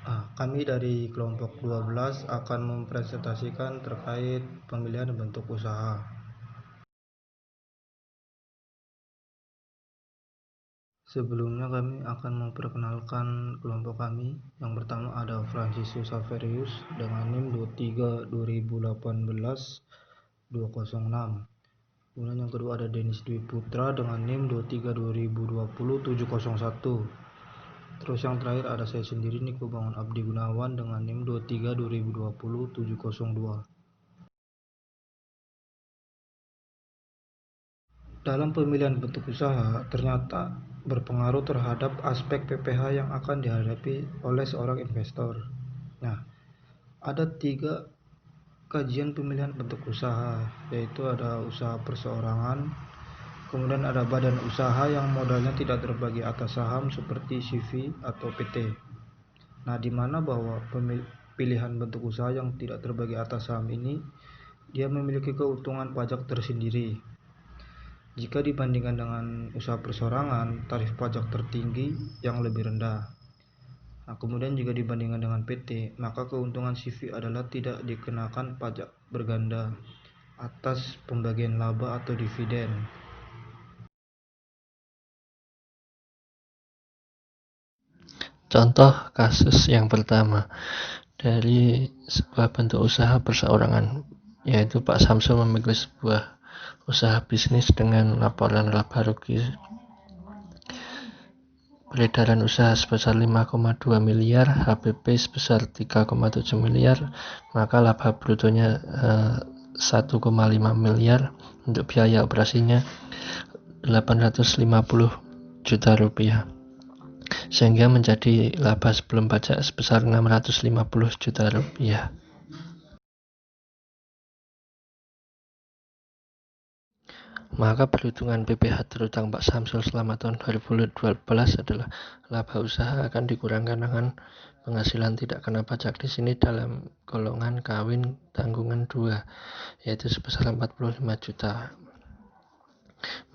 Kami dari kelompok 12 akan mempresentasikan terkait pemilihan bentuk usaha. Sebelumnya kami akan memperkenalkan kelompok kami. Yang pertama ada Franciscus Saverius dengan NIM 23/2018-206. Kemudian yang kedua ada Denis Dwi Putra dengan NIM 23/2020-701. Terus yang terakhir ada saya sendiri Niko Bangun Abdi Gunawan dengan NIM 23/2020-702. Dalam pemilihan bentuk usaha ternyata berpengaruh terhadap aspek PPh yang akan dihadapi oleh seorang investor. Nah, ada 3 kajian pemilihan bentuk usaha, yaitu ada usaha perseorangan, kemudian ada badan usaha yang modalnya tidak terbagi atas saham seperti CV atau PT. Nah, di mana bahwa pilihan bentuk usaha yang tidak terbagi atas saham ini dia memiliki keuntungan pajak tersendiri. Jika dibandingkan dengan usaha perseorangan, tarif pajak tertinggi yang lebih rendah. Nah, kemudian jika dibandingkan dengan PT, maka keuntungan CV adalah tidak dikenakan pajak berganda atas pembagian laba atau dividen. Contoh kasus yang pertama dari sebuah bentuk usaha perseorangan, yaitu Pak Samsul memiliki sebuah usaha bisnis dengan laporan laba rugi peredaran usaha sebesar 5,2 miliar, HPP sebesar 3,7 miliar, maka laba brutonya 1,5 miliar, untuk biaya operasinya 850 juta rupiah, sehingga menjadi laba sebelum pajak sebesar 650 juta rupiah. Maka perhitungan PPh terutang Pak Samsul selama tahun 2012 adalah laba usaha akan dikurangkan dengan penghasilan tidak kena pajak di sini dalam golongan kawin tanggungan 2, yaitu sebesar 45 juta.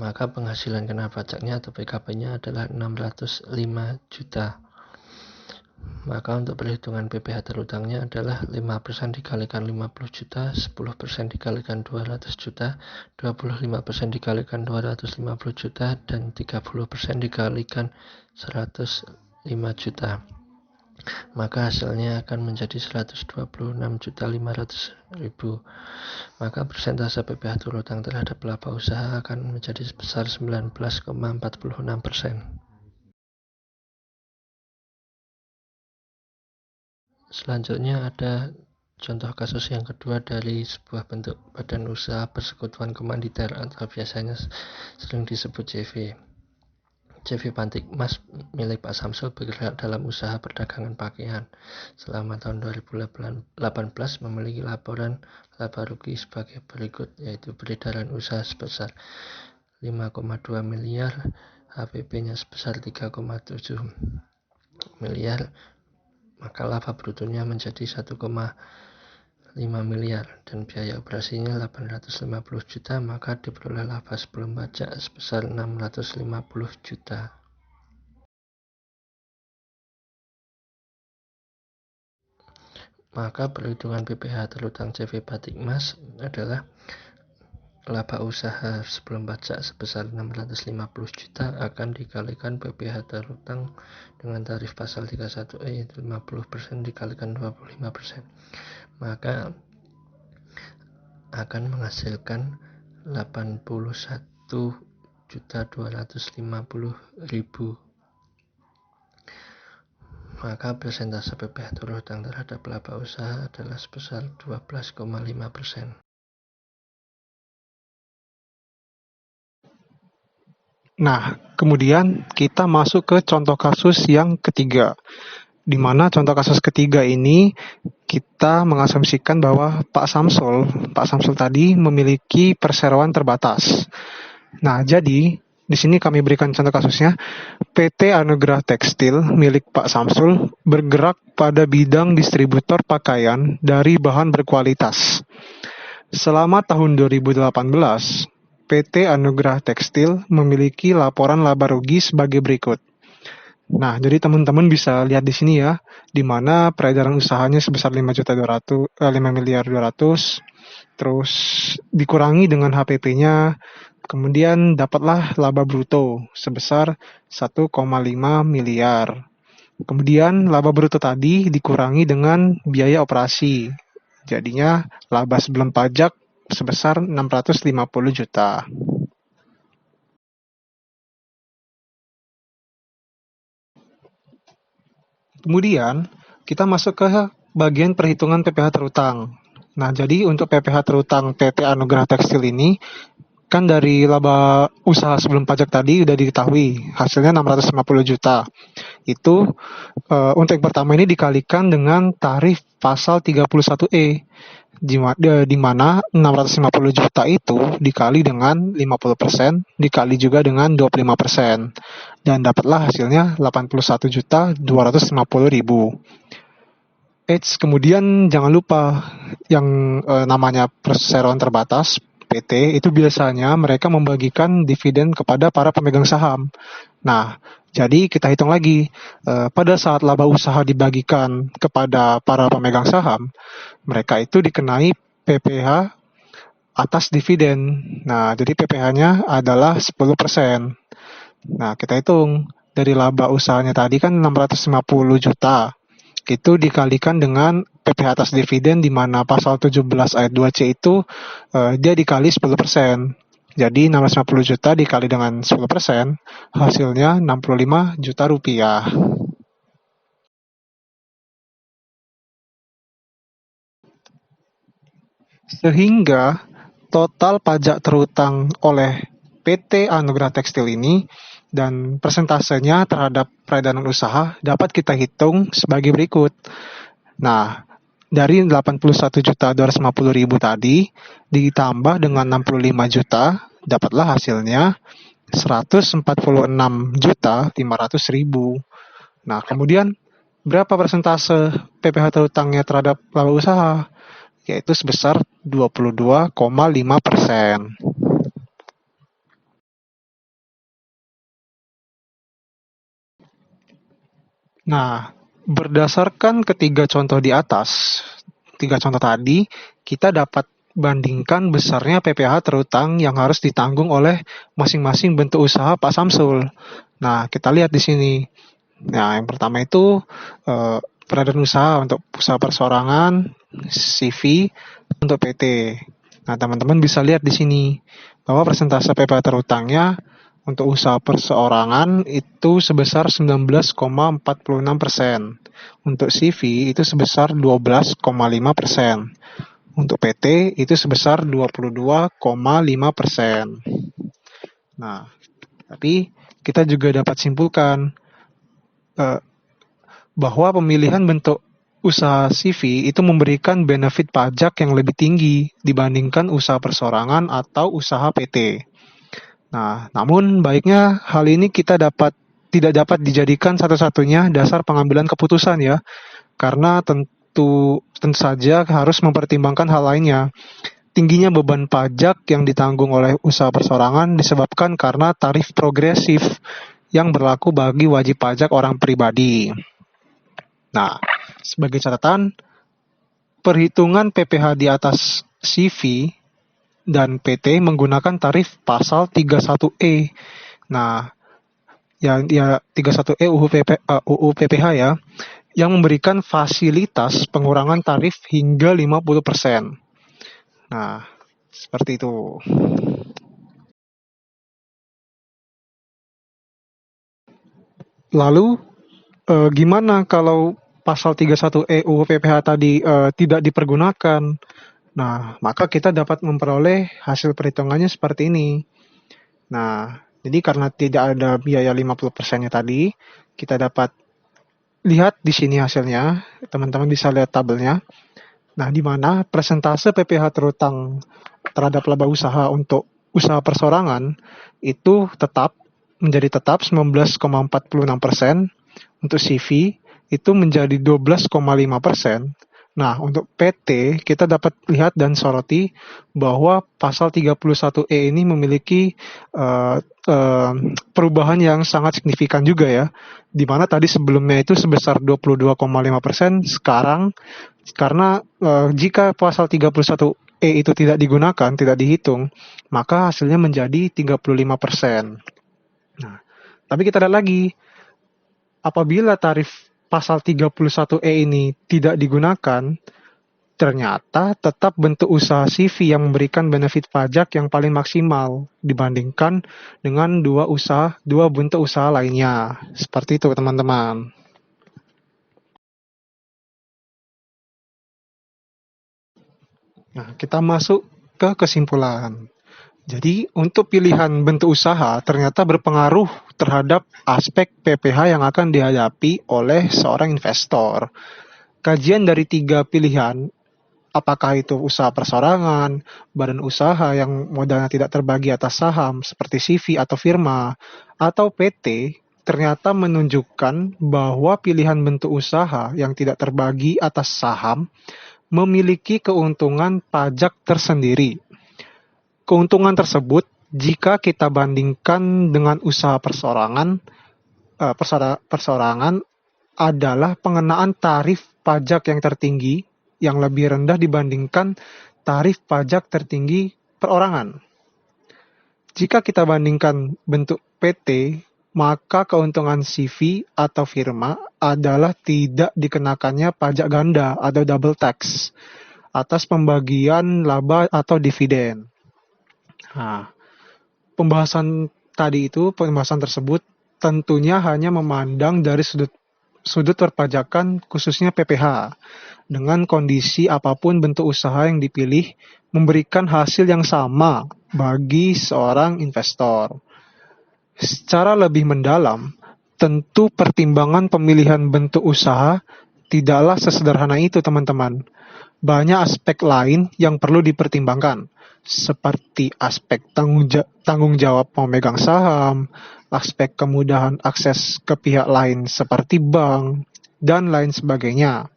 Maka penghasilan kena pajaknya atau PKP-nya adalah 605 juta. Maka untuk perhitungan PPh terutangnya adalah 5% dikalikan 50 juta, 10% dikalikan 200 juta, 25% dikalikan 250 juta, dan 30% dikalikan 105 juta. Maka hasilnya akan menjadi 126.500.000. Maka persentase PPh terutang terhadap laba usaha akan menjadi sebesar 19,46%. Selanjutnya ada contoh kasus yang kedua dari sebuah bentuk badan usaha persekutuan komanditer atau biasanya sering disebut JV. JV Pantik Mas milik Pak Samsul bergerak dalam usaha perdagangan pakaian. Selama tahun 2018 memiliki laporan laba rugi sebagai berikut, yaitu peredaran usaha sebesar 5,2 miliar, HPP-nya sebesar 3,7 miliar, maka laba brutonya menjadi 1,5 miliar dan biaya operasinya 850 juta, maka diperoleh laba sebelum pajak sebesar 650 juta. Maka perhitungan PPh terutang JV Batik Mas adalah laba usaha sebelum pajak sebesar 650 juta akan dikalikan PPh terutang dengan tarif pasal 31E, yaitu 50% dikalikan 25%, maka akan menghasilkan 81.250.000. Maka persentase PPh terutang terhadap laba usaha adalah sebesar 12,5%. Nah, kemudian kita masuk ke contoh kasus yang ketiga, di mana contoh kasus ketiga ini kita mengasumsikan bahwa Pak Samsul tadi memiliki perseroan terbatas. Nah, jadi di sini kami berikan contoh kasusnya. PT Anugerah Tekstil milik Pak Samsul bergerak pada bidang distributor pakaian dari bahan berkualitas. Selama tahun 2018, PT Anugerah Tekstil memiliki laporan laba rugi sebagai berikut. Nah, jadi teman-teman bisa lihat di sini ya, di mana peredaran usahanya sebesar 5 miliar 200, terus dikurangi dengan HPP-nya, kemudian dapatlah laba bruto sebesar 1,5 miliar. Kemudian laba bruto tadi dikurangi dengan biaya operasi, jadinya laba sebelum pajak sebesar 650 juta. Kemudian, kita masuk ke bagian perhitungan PPh terutang. Nah, jadi untuk PPh terutang PT Anugrah Tekstil ini, kan dari laba usaha sebelum pajak tadi udah diketahui, hasilnya 650 juta. Itu untuk yang pertama ini dikalikan dengan tarif pasal 31E, di mana 650 juta itu dikali dengan 50%, dikali juga dengan 25%, dan dapatlah hasilnya 81 juta 250 ribu. Kemudian jangan lupa yang namanya perseroan terbatas PT itu biasanya mereka membagikan dividen kepada para pemegang saham. Nah, jadi kita hitung lagi, pada saat laba usaha dibagikan kepada para pemegang saham, mereka itu dikenai PPh atas dividen. Nah, jadi PPh-nya adalah 10%. Nah, kita hitung dari laba usahanya tadi kan 650 juta. Itu dikalikan dengan PPh atas dividen di mana pasal 17 ayat 2C itu dia dikali 10%. Jadi 650 juta dikali dengan 10%, hasilnya 65 juta rupiah. Sehingga total pajak terhutang oleh PT Anugrah Tekstil ini dan persentasenya terhadap peredaran usaha dapat kita hitung sebagai berikut. Nah, dari 81 juta 250 ribu tadi ditambah dengan 65 juta, dapatlah hasilnya 146 juta 500 ribu. Nah, kemudian berapa persentase PPh terhutangnya terhadap laba usaha? Yaitu sebesar 22,5%. Nah, berdasarkan ketiga contoh di atas, tiga contoh tadi, kita dapat bandingkan besarnya PPh terhutang yang harus ditanggung oleh masing-masing bentuk usaha Pak Samsul. Nah, kita lihat di sini. Nah, yang pertama itu peredaran usaha untuk usaha perseorangan, CV, untuk PT. Nah, teman-teman bisa lihat di sini bahwa persentase PPh terhutangnya untuk usaha perseorangan itu sebesar 19,46%. Untuk CV itu sebesar 12,5%. Untuk PT itu sebesar 22,5%. Nah, tapi kita juga dapat simpulkan bahwa pemilihan bentuk usaha CV itu memberikan benefit pajak yang lebih tinggi dibandingkan usaha perseorangan atau usaha PT. Nah, namun baiknya hal ini tidak dapat dijadikan satu-satunya dasar pengambilan keputusan ya, karena tentu saja harus mempertimbangkan hal lainnya. Tingginya beban pajak yang ditanggung oleh usaha perseorangan disebabkan karena tarif progresif yang berlaku bagi wajib pajak orang pribadi. Nah, sebagai catatan, perhitungan PPh di atas CV dan PT menggunakan tarif pasal 31E. Nah, ya 31E UU PPh ya, yang memberikan fasilitas pengurangan tarif hingga 50%. Nah, seperti itu. Lalu, gimana kalau pasal 31E UU PPh tadi tidak dipergunakan? Nah, maka kita dapat memperoleh hasil perhitungannya seperti ini. Nah, jadi karena tidak ada biaya 50%-nya tadi, kita dapat lihat di sini hasilnya. Teman-teman bisa lihat tabelnya. Nah, di mana persentase PPh terhutang terhadap laba usaha untuk usaha perseorangan itu menjadi tetap 19,46%, untuk CV itu menjadi 12,5%, Nah, untuk PT, kita dapat lihat dan soroti bahwa pasal 31E ini memiliki eh, eh, perubahan yang sangat signifikan juga ya, di mana tadi sebelumnya itu sebesar 22,5%, sekarang karena jika pasal 31E itu tidak digunakan, tidak dihitung, maka hasilnya menjadi 35%. Nah, tapi kita lihat lagi, apabila tarif pasal 31E ini tidak digunakan, ternyata tetap bentuk usaha CV yang memberikan benefit pajak yang paling maksimal dibandingkan dengan dua bentuk usaha lainnya. Seperti itu, teman-teman. Nah, kita masuk ke kesimpulan. Jadi, untuk pilihan bentuk usaha ternyata berpengaruh terhadap aspek PPh yang akan dihadapi oleh seorang investor. Kajian dari 3 pilihan, apakah itu usaha perseorangan, badan usaha yang modalnya tidak terbagi atas saham seperti CV atau firma, atau PT, ternyata menunjukkan bahwa pilihan bentuk usaha yang tidak terbagi atas saham memiliki keuntungan pajak tersendiri. Keuntungan tersebut jika kita bandingkan dengan usaha perseorangan adalah pengenaan tarif pajak yang tertinggi yang lebih rendah dibandingkan tarif pajak tertinggi perorangan. Jika kita bandingkan bentuk PT, maka keuntungan CV atau firma adalah tidak dikenakannya pajak ganda atau double tax atas pembagian laba atau dividen. Nah, pembahasan tersebut tentunya hanya memandang dari sudut perpajakan khususnya PPh. Dengan kondisi apapun bentuk usaha yang dipilih memberikan hasil yang sama bagi seorang investor. Secara lebih mendalam, tentu pertimbangan pemilihan bentuk usaha tidaklah sesederhana itu, teman-teman. Banyak aspek lain yang perlu dipertimbangkan, seperti aspek tanggung jawab pemegang saham, aspek kemudahan akses ke pihak lain seperti bank, dan lain sebagainya.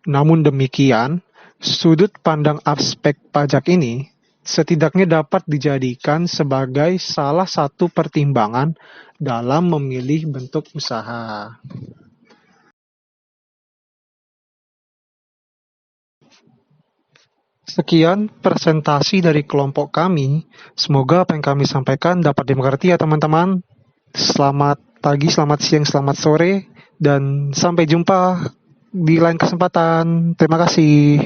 Namun demikian, sudut pandang aspek pajak ini setidaknya dapat dijadikan sebagai salah satu pertimbangan dalam memilih bentuk usaha. Sekian presentasi dari kelompok kami. Semoga apa yang kami sampaikan dapat dimengerti ya teman-teman. Selamat pagi, selamat siang, selamat sore, dan sampai jumpa di lain kesempatan. Terima kasih.